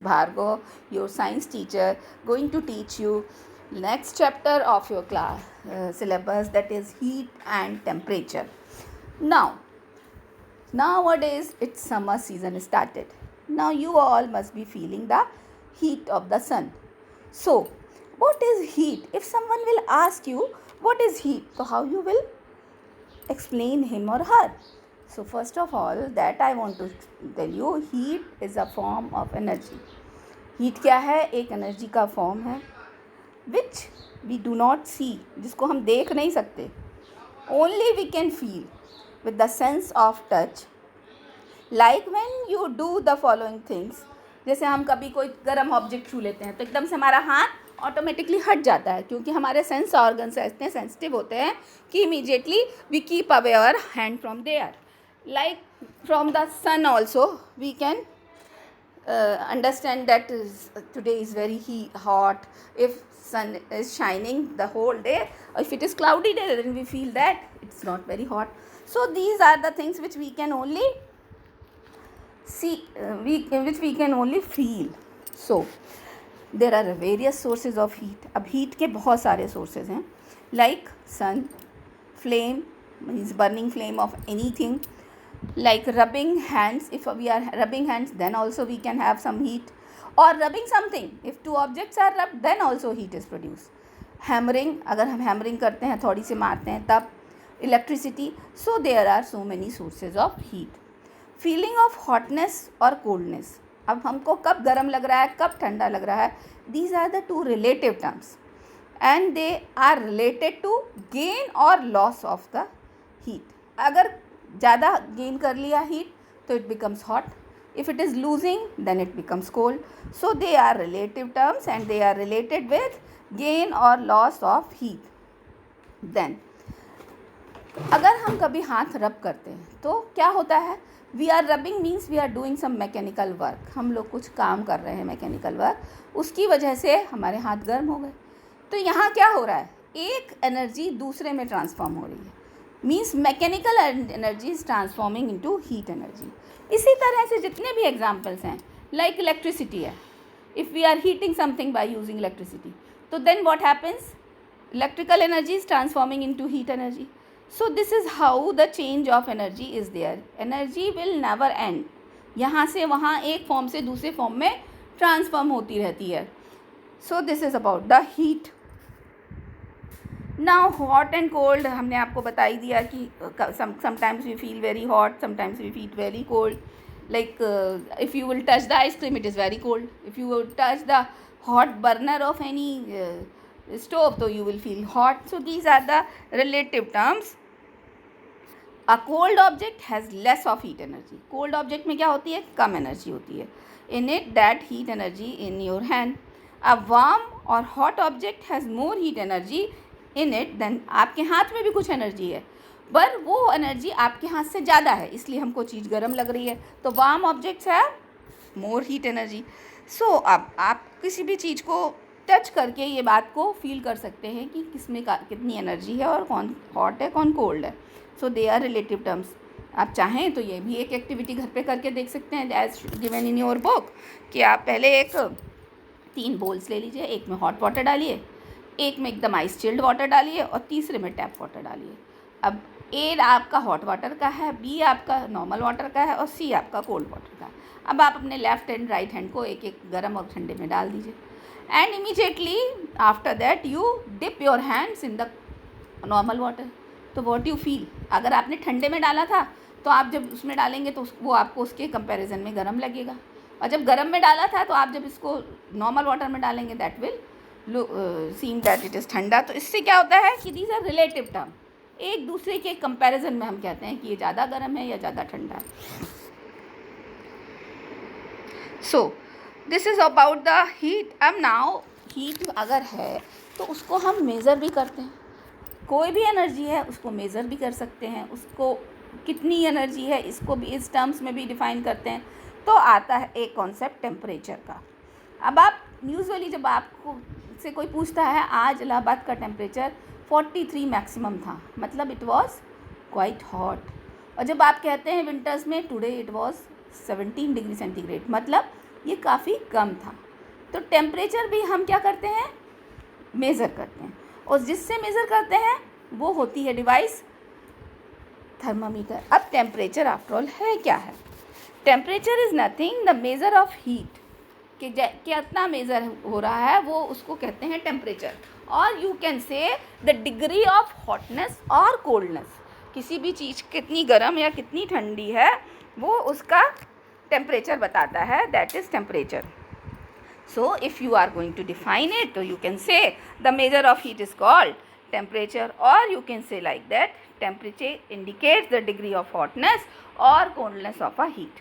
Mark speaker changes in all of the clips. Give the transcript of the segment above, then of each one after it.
Speaker 1: Bhargav, your science teacher, going to teach you next chapter of your class syllabus, that is heat and temperature. Nowadays it's summer season started. Now you all must be feeling the heat of the sun. So, what is heat? If someone will ask you what is heat, so how you will explain him or her? So first of all that I want to tell you, heat is a form of energy. Heat क्या है? एक energy का form है which we do not see, जिसको हम देख नहीं सकते. Only we can feel with the sense of touch. Like when you do the following things, जैसे हम कभी कोई गर्म ऑब्जेक्ट छू लेते हैं तो एकदम से हमारा हाथ ऑटोमेटिकली हट जाता है, क्योंकि हमारे सेंस ऑर्गन्स इतने सेंसिटिव होते हैं कि immediately we keep away our hand from there. Like from the sun also we can understand that today is very hot. If sun is shining the whole day, or if it is cloudy day, then we feel that it's not very hot. So these are the things which we can only see, which we can only feel. So there are various sources of heat. अब heat के बहुत सारे sources हैं, like sun, flame means burning flame of anything. Like rubbing hands, if we are rubbing hands then also we can have some heat, or rubbing something, if two objects are rubbed then also heat is produced. Hammering, अगर हम hammering करते हैं, थोड़ी से मारते हैं तब. Electricity. So there are so many sources of heat. Feeling of hotness or coldness, अब हमको कब गर्म लग रहा है कब ठंडा लग रहा है, these are the two relative terms and they are related to gain or loss of the heat. अगर ज़्यादा गेन कर लिया हीट तो it becomes hot, if it is losing then it becomes cold. So they are relative terms and they are related with gain और loss of heat. Then अगर हम कभी हाथ रब करते हैं तो क्या होता है, we are rubbing means we are doing some mechanical work, हम लोग कुछ काम कर रहे हैं मैकेनिकल वर्क, उसकी वजह से हमारे हाथ गर्म हो गए. तो यहाँ क्या हो रहा है, एक एनर्जी दूसरे में ट्रांसफॉर्म हो रही है, means mechanical energy is transforming into heat energy. इसी तरह से जितने भी एग्जांपल्स हैं, लाइक इलेक्ट्रिसिटी है, if we are heating something by using electricity, तो then what happens, electrical energy is transforming into heat energy. So this is how the change of energy is there. Energy will never end, यहाँ से वहाँ एक form से दूसरे form में transform होती रहती है. So this is about the heat. Now hot and cold हमने आपको बता ही दिया कि sometimes we feel very hot, sometimes we feel very cold. Like if you will touch the ice cream it is very cold, if you will touch the hot burner of any stove so you will feel hot. So these are the relative terms. A cold object has less of heat energy. Cold object में क्या होती है, कम energy होती है. In it that heat energy in your hand. A warm or hot object has more heat energy in it than, आपके हाथ में भी कुछ एनर्जी है पर वो एनर्जी आपके हाथ से ज़्यादा है, इसलिए हमको चीज़ गर्म लग रही है. तो वार्म ऑब्जेक्ट्स है मोर हीट एनर्जी. सो अब आप किसी भी चीज़ को टच करके ये बात को फील कर सकते हैं कि किसमें कितनी एनर्जी है और कौन हॉट है कौन कोल्ड है. सो दे आर रिलेटिव टर्म्स. आप चाहें तो ये भी एक एक्टिविटी घर पे करके देख सकते हैं, as given in your book, कि आप पहले 3 बोल्स ले लीजिए, एक में हॉट वाटर डालिए, एक में एकदम आइस चिल्ड वाटर डालिए और तीसरे में टैप वाटर डालिए. अब ए आपका हॉट वाटर का है, बी आपका नॉर्मल वाटर का है और सी आपका कोल्ड वाटर का है. अब आप अपने लेफ्ट एंड राइट हैंड को एक एक गर्म और ठंडे में डाल दीजिए and immediately after that you dip your hands in the normal water. तो what you feel, अगर आपने ठंडे में डाला था तो आप जब उसमें डालेंगे तो वो आपको उसके कंपैरिजन में गर्म लगेगा, और जब गर्म में डाला था तो आप जब इसको नॉर्मल वाटर में डालेंगे that will seem that it is ठंडा. तो इससे क्या होता है कि दीज आर रिलेटिव टर्म, एक दूसरे के कंपैरिजन में हम कहते हैं कि ये ज़्यादा गर्म है या ज़्यादा ठंडा है. So this is about the heat. अब नाउ हीट अगर है तो उसको हम मेज़र भी करते हैं, कोई भी एनर्जी है उसको मेज़र भी कर सकते हैं, उसको कितनी एनर्जी है इसको भी इस टर्म्स में भी डिफ़ाइन करते हैं. तो आता है एक कॉन्सेप्ट टेम्परेचर का. अब आप यूजुअली जब आपको से कोई पूछता है आज इलाहाबाद का टेम्परेचर 43 मैक्सिमम था, मतलब इट वाज क्वाइट हॉट. और जब आप कहते हैं विंटर्स में today it was 17 degree centigrade, मतलब ये काफ़ी कम था। तो टेम्परेचर भी हम क्या करते हैं, मेज़र करते हैं, और जिससे मेज़र करते हैं वो होती है डिवाइस थर्मामीटर। अब टेम्परेचर आफ्टर ऑल है क्या है? Temperature is nothing the measure of heat, कि कितना मेज़र हो रहा है वो उसको कहते हैं टेम्परेचर। और you can say the degree of hotness और कोल्डनेस, किसी भी चीज़ कितनी गर्म या कितनी ठंडी है वो उसका टेम्परेचर बताता है, that is temperature. So if you are going to define it, so you can say the measure of heat is called temperature, or you can say like that temperature indicates the degree of hotness or coldness of a heat.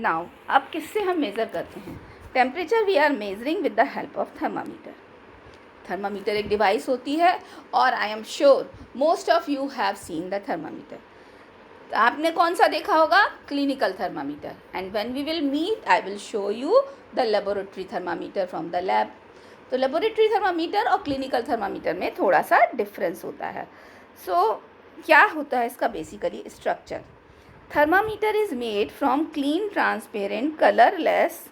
Speaker 1: Now अब किससे हम measure करते हैं? Temperature we are measuring with the help of thermometer. Thermometer एक device होती है, और I am sure most of you have seen the thermometer. आपने कौन सा देखा होगा? Clinical thermometer. And when we will meet I will show you the laboratory thermometer from the lab. तो लेबोरेटरी थर्मामीटर और क्लिनिकल थर्मामीटर में थोड़ा सा डिफरेंस होता है। सो क्या होता है इसका basically structure? Thermometer is made from clean transparent colourless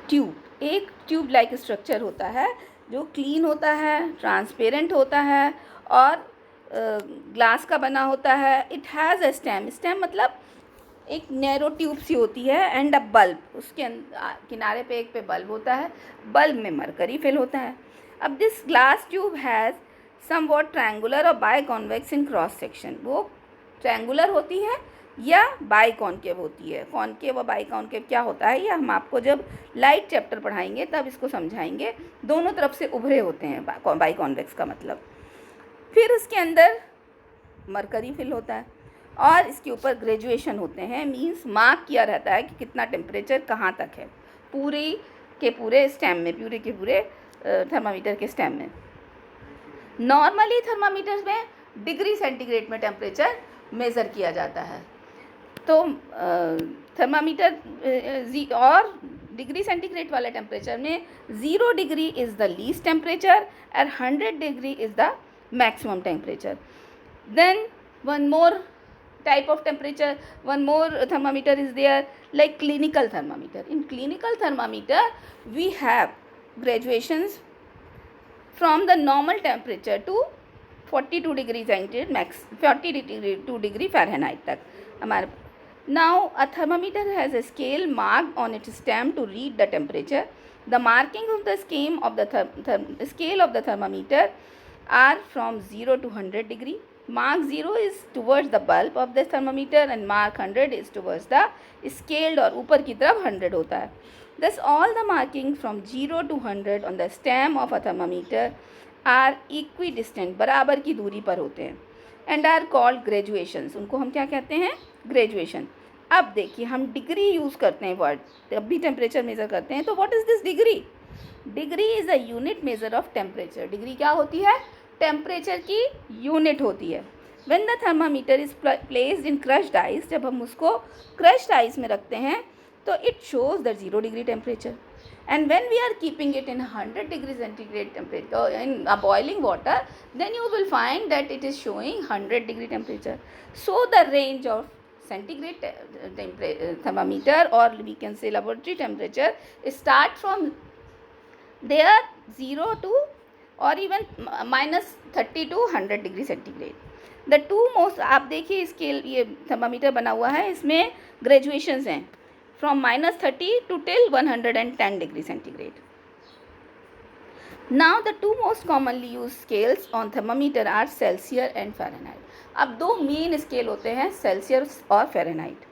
Speaker 1: tube. एक ट्यूब लाइक स्ट्रक्चर होता है जो क्लीन होता है, ट्रांसपेरेंट होता है और ग्लास का बना होता है। It has a stem. Stem मतलब एक नैरो ट्यूब सी होती है, एंड अ बल्ब, उसके किनारे पे एक पे बल्ब होता है, बल्ब में मरकरी फिल होता है। अब this glass tube has somewhat triangular और by convex in cross section. वो ट्रायंगुलर होती है या बाय कॉन्केव होती है। कॉन्केव और बाय कॉन्केव क्या होता है, ये हम आपको जब लाइट चैप्टर पढ़ाएंगे तब इसको समझाएंगे। दोनों तरफ से उभरे होते हैं, बाय कॉन्वेक्स का मतलब। फिर उसके अंदर मरकरी फिल होता है, और इसके ऊपर ग्रेजुएशन होते हैं, मींस मार्क किया रहता है कि कितना टेम्परेचर कहाँ तक है पूरे के पूरे स्टेम में, पूरे के पूरे थर्मामीटर के स्टेम में। नॉर्मली थर्मामीटर में डिग्री सेंटीग्रेड में टेम्परेचर मेज़र किया जाता है। तो थर्मामीटर और डिग्री सेंटीग्रेड वाले टेम्परेचर में 0 degree is the least temperature and 100 degree is the maximum temperature. Then one more type of temperature, one more thermometer is there, like clinical thermometer. In clinical thermometer we have graduations from the normal temperature to 42 degree centigrade max, 42 degree Fahrenheit तक हमारे। Now a thermometer has a scale marked on its stem to read the temperature. The markings of the scale of the scale of the thermometer are from 0 to 100 degree. Mark 0 is towards the bulb of the thermometer and mark 100 is towards the scaled, और ऊपर की तरफ 100 होता है। Thus all the markings from 0 to 100 on the stem of a thermometer are equidistant, बराबर की दूरी पर होते हैं, and are called graduations. उनको हम क्या कहते हैं? ग्रेजुएशन। अब देखिए हम डिग्री यूज़ करते हैं वर्ड, जब भी टेम्परेचर मेज़र करते हैं तो what is this degree? Degree is a unit measure of temperature. Degree क्या होती है? टेम्परेचर की यूनिट होती है। When the thermometer is placed in crushed ice, जब हम उसको क्रश्ड आइस में रखते हैं तो it shows the 0 degree temperature. And when we are keeping it in 100 degree centigrade temperature in a boiling water, then you will find that it is showing 100 degree temperature. So the range of centigrade thermometer, or we can say laboratory temperature, start from there 0 to or even -30 to 100 degree centigrade. The two most, आप देखिए scale ये thermometer बना हुआ है, इसमें graduations हैं from -30 to till 110 degree centigrade. Now the two most commonly used scales on thermometer are Celsius and Fahrenheit. अब दो मेन स्केल होते हैं, सेल्सियस और फ़ारेनहाइट,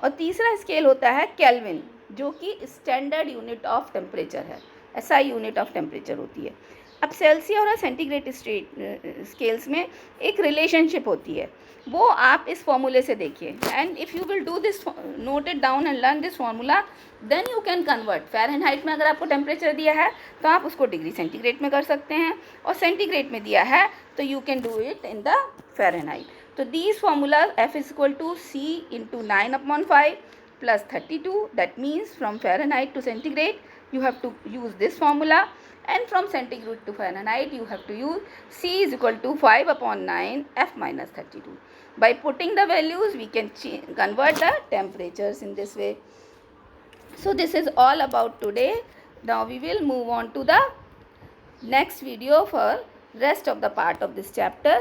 Speaker 1: और तीसरा स्केल होता है केल्विन, जो कि स्टैंडर्ड यूनिट ऑफ टेम्परेचर है, एसआई यूनिट ऑफ टेम्परेचर होती है। अब सेल्सियस और सेंटीग्रेड स्केल्स में एक रिलेशनशिप होती है, वो आप इस फॉर्मूले से देखिए। And if you will do this, note it down and learn this formula, then you can convert. Fahrenheit में अगर आपको टेम्परेचर दिया है तो आप उसको डिग्री सेंटीग्रेड में कर सकते हैं, और सेंटीग्रेड में दिया है तो you can do it in the Fahrenheit. तो these formula F is equal to C into 9/5 plus 32, that means from Fahrenheit to centigrade you have to use this formula, and from centigrade to Fahrenheit you have to use C is equal to 5/9 F minus 32. By putting the values, we can convert the temperatures in this way. So this is all about today. Now we will move on to the next video for rest of the part of this chapter.